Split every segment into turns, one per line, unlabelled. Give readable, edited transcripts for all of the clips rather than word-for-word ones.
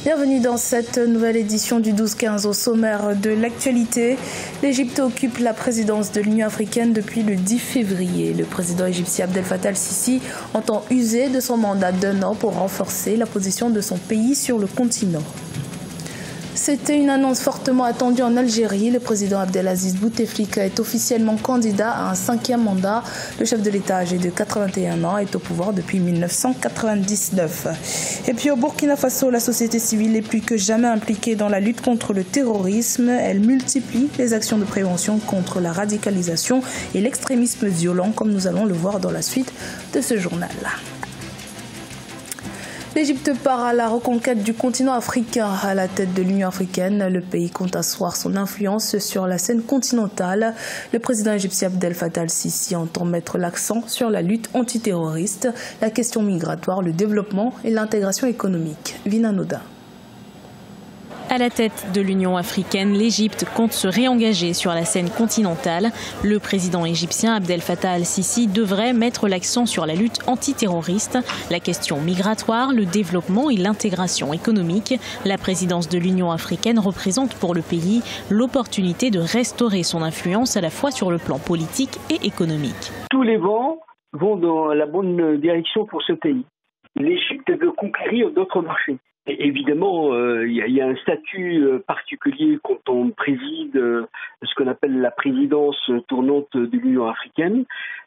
Bienvenue dans cette nouvelle édition du 12-15 au sommaire de l'actualité. L'Égypte occupe la présidence de l'Union africaine depuis le 10 février. Le président égyptien Abdel Fattah el-Sisi entend user de son mandat d'1 an pour renforcer la position de son pays sur le continent. C'était une annonce fortement attendue en Algérie. Le président Abdelaziz Bouteflika est officiellement candidat à un 5e mandat. Le chef de l'État, âgé de 81 ans, est au pouvoir depuis 1999. Et puis au Burkina Faso, la société civile est plus que jamais impliquée dans la lutte contre le terrorisme. Elle multiplie les actions de prévention contre la radicalisation et l'extrémisme violent, comme nous allons le voir dans la suite de ce journal. L'Égypte part à la reconquête du continent africain. À la tête de l'Union africaine, le pays compte asseoir son influence sur la scène continentale. Le président égyptien Abdel Fattah el-Sisi entend mettre l'accent sur la lutte antiterroriste, la question migratoire, le développement et l'intégration économique. Vina Noda.
À la tête de l'Union africaine, l'Égypte compte se réengager sur la scène continentale. Le président égyptien Abdel Fattah el-Sisi devrait mettre l'accent sur la lutte antiterroriste, la question migratoire, le développement et l'intégration économique. La présidence de l'Union africaine représente pour le pays l'opportunité de restaurer son influence à la fois sur le plan politique et économique.
Tous les vents vont dans la bonne direction pour ce pays. L'Égypte veut conquérir d'autres marchés. Et évidemment, il y a un statut particulier quand on préside ce qu'on appelle la présidence tournante de l'Union africaine.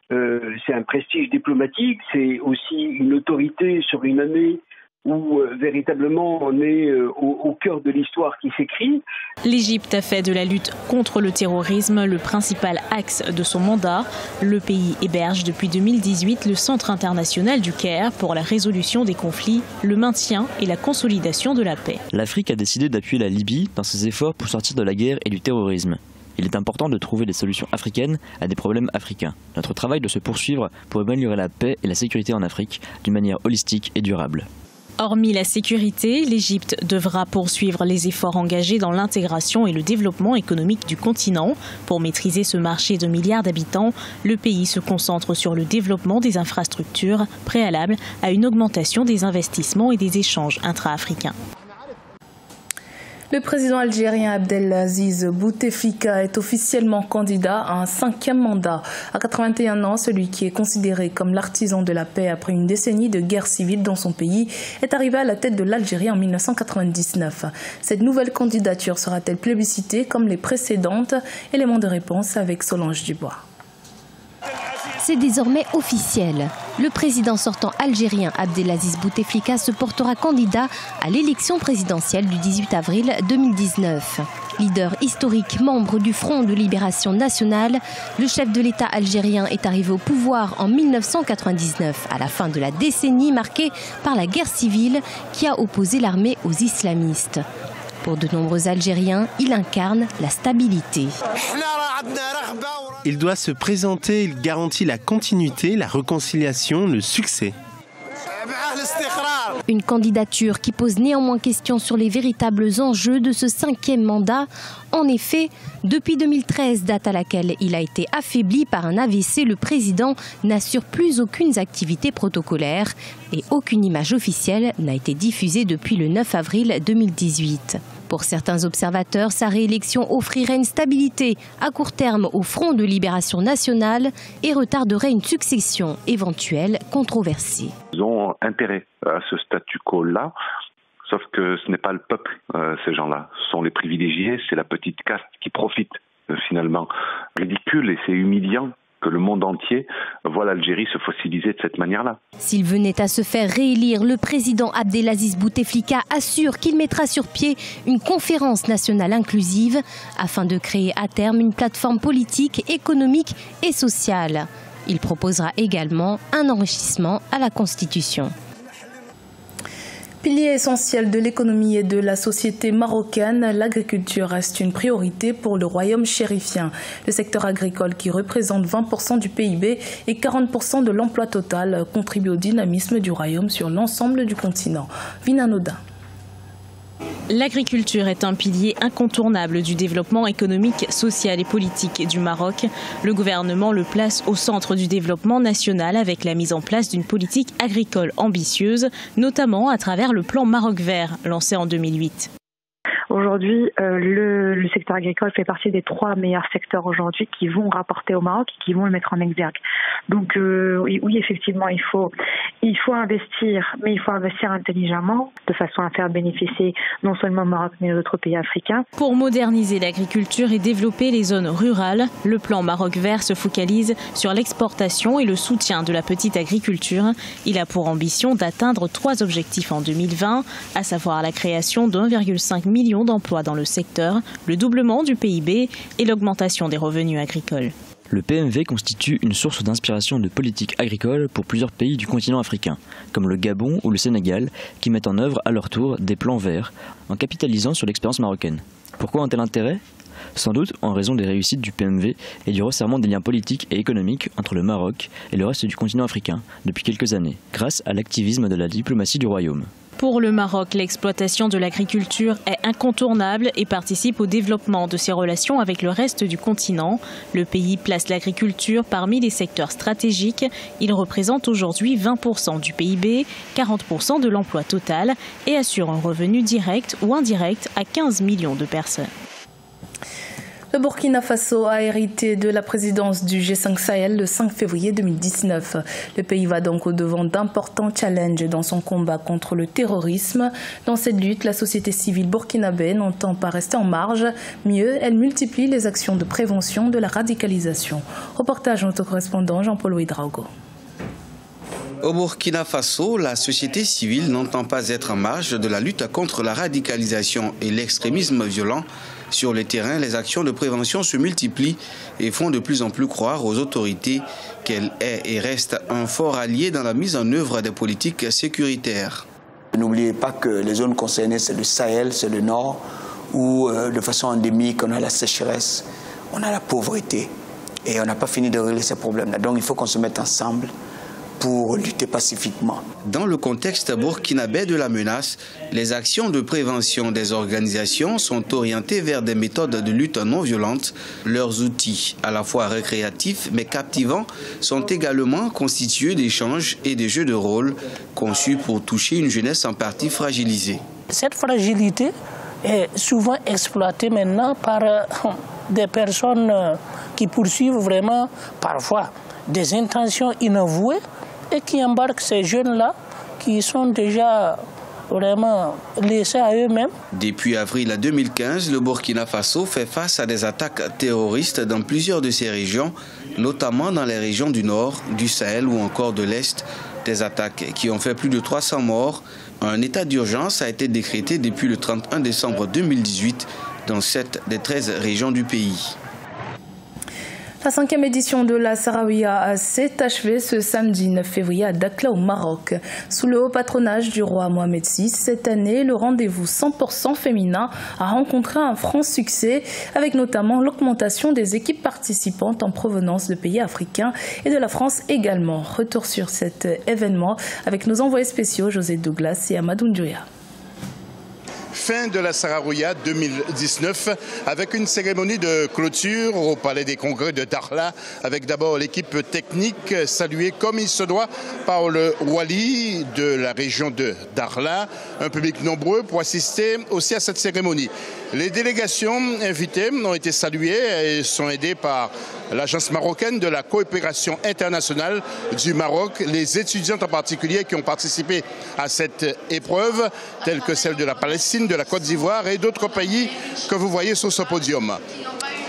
C'est un prestige diplomatique, c'est aussi une autorité sur une année où véritablement on est au cœur de l'histoire qui s'écrit.
L'Égypte a fait de la lutte contre le terrorisme le principal axe de son mandat. Le pays héberge depuis 2018 le Centre international du Caire pour la résolution des conflits, le maintien et la consolidation de la paix.
L'Afrique a décidé d'appuyer la Libye dans ses efforts pour sortir de la guerre et du terrorisme. Il est important de trouver des solutions africaines à des problèmes africains. Notre travail doit se poursuivre pour améliorer la paix et la sécurité en Afrique d'une manière holistique et durable.
Hormis la sécurité, l'Égypte devra poursuivre les efforts engagés dans l'intégration et le développement économique du continent. Pour maîtriser ce marché de milliards d'habitants, le pays se concentre sur le développement des infrastructures préalables à une augmentation des investissements et des échanges intra-africains.
Le président algérien Abdelaziz Bouteflika est officiellement candidat à un 5e mandat. À 81 ans, celui qui est considéré comme l'artisan de la paix après une décennie de guerre civile dans son pays est arrivé à la tête de l'Algérie en 1999. Cette nouvelle candidature sera-t-elle plébiscitée comme les précédentes? Élément de réponse avec Solange Dubois.
C'est désormais officiel. Le président sortant algérien Abdelaziz Bouteflika se portera candidat à l'élection présidentielle du 18 avril 2019. Leader historique, membre du Front de Libération Nationale, le chef de l'État algérien est arrivé au pouvoir en 1999, à la fin de la décennie marquée par la guerre civile qui a opposé l'armée aux islamistes. Pour de nombreux Algériens, il incarne la stabilité.
Il doit se présenter, il garantit la continuité, la réconciliation, le succès.
Une candidature qui pose néanmoins question sur les véritables enjeux de ce 5e mandat. En effet, depuis 2013, date à laquelle il a été affaibli par un AVC, le président n'assure plus aucune activité protocolaire et aucune image officielle n'a été diffusée depuis le 9 avril 2018. Pour certains observateurs, sa réélection offrirait une stabilité à court terme au Front de Libération Nationale et retarderait une succession éventuelle controversée.
Ils ont intérêt à ce statu quo-là, sauf que ce n'est pas le peuple, ces gens-là. Ce sont les privilégiés, c'est la petite caste qui profite finalement. Ridicule et c'est humiliant que le monde entier voit l'Algérie se fossiliser de cette manière-là.
S'il venait à se faire réélire, le président Abdelaziz Bouteflika assure qu'il mettra sur pied une conférence nationale inclusive afin de créer à terme une plateforme politique, économique et sociale. Il proposera également un enrichissement à la Constitution.
Pilier essentiel de l'économie et de la société marocaine, l'agriculture reste une priorité pour le royaume chérifien. Le secteur agricole, qui représente 20% du PIB et 40% de l'emploi total, contribue au dynamisme du royaume sur l'ensemble du continent. Vina Noda.
L'agriculture est un pilier incontournable du développement économique, social et politique du Maroc. Le gouvernement le place au centre du développement national avec la mise en place d'une politique agricole ambitieuse, notamment à travers le plan Maroc Vert, lancé en 2008.
Aujourd'hui, le secteur agricole fait partie des 3 meilleurs secteurs aujourd'hui qui vont rapporter au Maroc et qui vont le mettre en exergue. Donc oui, effectivement, il faut investir, mais il faut investir intelligemment, de façon à faire bénéficier non seulement le Maroc, mais d'autres pays africains.
Pour moderniser l'agriculture et développer les zones rurales, le plan Maroc Vert se focalise sur l'exportation et le soutien de la petite agriculture. Il a pour ambition d'atteindre 3 objectifs en 2020, à savoir la création d'1,5 million d'emplois dans le secteur, le doublement du PIB et l'augmentation des revenus agricoles.
Le PMV constitue une source d'inspiration de politique agricole pour plusieurs pays du continent africain, comme le Gabon ou le Sénégal, qui mettent en œuvre à leur tour des plans verts, en capitalisant sur l'expérience marocaine. Pourquoi un tel intérêt ? Sans doute en raison des réussites du PMV et du resserrement des liens politiques et économiques entre le Maroc et le reste du continent africain depuis quelques années, grâce à l'activisme de la diplomatie du royaume.
Pour le Maroc, l'exploitation de l'agriculture est incontournable et participe au développement de ses relations avec le reste du continent. Le pays place l'agriculture parmi les secteurs stratégiques. Il représente aujourd'hui 20% du PIB, 40% de l'emploi total et assure un revenu direct ou indirect à 15 millions de personnes.
Le Burkina Faso a hérité de la présidence du G5 Sahel le 5 février 2019. Le pays va donc au-devant d'importants challenges dans son combat contre le terrorisme. Dans cette lutte, la société civile burkinabé n'entend pas rester en marge. Mieux, elle multiplie les actions de prévention de la radicalisation. Reportage de notre correspondant Jean-Paul Ouidraogo.
Au Burkina Faso, la société civile n'entend pas être en marge de la lutte contre la radicalisation et l'extrémisme violent. Sur le terrain, les actions de prévention se multiplient et font de plus en plus croire aux autorités qu'elle est et reste un fort allié dans la mise en œuvre des politiques sécuritaires.
N'oubliez pas que les zones concernées, c'est le Sahel, c'est le Nord, où de façon endémique, on a la sécheresse, on a la pauvreté et on n'a pas fini de régler ces problèmes-là. Donc il faut qu'on se mette ensemble pour lutter pacifiquement.
Dans le contexte burkinabé de la menace, les actions de prévention des organisations sont orientées vers des méthodes de lutte non violente. Leurs outils, à la fois récréatifs mais captivants, sont également constitués d'échanges et de jeux de rôle conçus pour toucher une jeunesse en partie fragilisée.
Cette fragilité est souvent exploitée maintenant par des personnes qui poursuivent vraiment parfois des intentions inavouées et qui embarquent ces jeunes-là qui sont déjà vraiment laissés à eux-mêmes.
Depuis avril 2015, le Burkina Faso fait face à des attaques terroristes dans plusieurs de ses régions, notamment dans les régions du Nord, du Sahel ou encore de l'Est. Des attaques qui ont fait plus de 300 morts. Un état d'urgence a été décrété depuis le 31 décembre 2018 dans 7 des 13 régions du pays.
La 5e édition de la Sahraouia s'est achevée ce samedi 9 février à Dakhla au Maroc. Sous le haut patronage du roi Mohamed VI, cette année, le rendez-vous 100% féminin a rencontré un franc succès avec notamment l'augmentation des équipes participantes en provenance de pays africains et de la France également. Retour sur cet événement avec nos envoyés spéciaux José Douglas et Amadou Ndjouya.
Fin de la Sahraouia 2019 avec une cérémonie de clôture au Palais des Congrès de Dakhla avec d'abord l'équipe technique saluée comme il se doit par le Wali de la région de Dakhla. Un public nombreux pour assister aussi à cette cérémonie. Les délégations invitées ont été saluées et sont aidées par l'Agence marocaine de la coopération internationale du Maroc, les étudiantes en particulier qui ont participé à cette épreuve, telle que celle de la Palestine, de la Côte d'Ivoire et d'autres pays que vous voyez sur ce podium.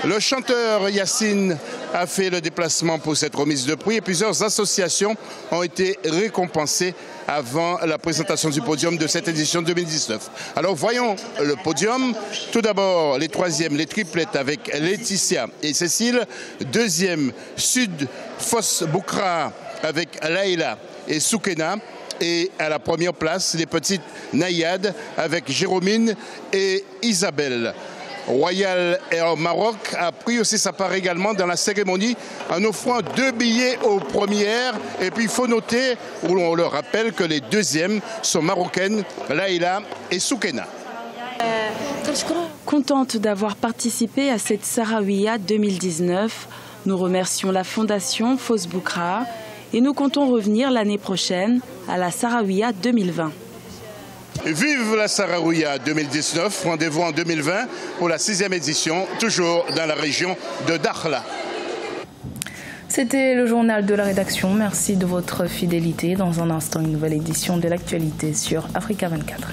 Le chanteur Yacine a fait le déplacement pour cette remise de prix et plusieurs associations ont été récompensées avant la présentation du podium de cette édition 2019. Alors voyons le podium. Tout d'abord les troisièmes, les triplettes avec Laetitia et Cécile. Deuxième, Sud Foss Boukra avec Laïla et Soukena. Et à la première place, les petites Naïades avec Jérômine et Isabelle. Royal Air Maroc a pris aussi sa part également dans la cérémonie en offrant 2 billets aux premières. Et puis il faut noter, on leur rappelle que les deuxièmes sont marocaines, Laïla et Soukena.
Contente d'avoir participé à cette Sahraouia 2019, nous remercions la Fondation Fos Boukra et nous comptons revenir l'année prochaine à la Sahraouia 2020.
Vive la Sahraouia 2019, rendez-vous en 2020 pour la 6e édition, toujours dans la région de Dakhla.
C'était le journal de la rédaction. Merci de votre fidélité. Dans un instant, une nouvelle édition de l'actualité sur Africa 24.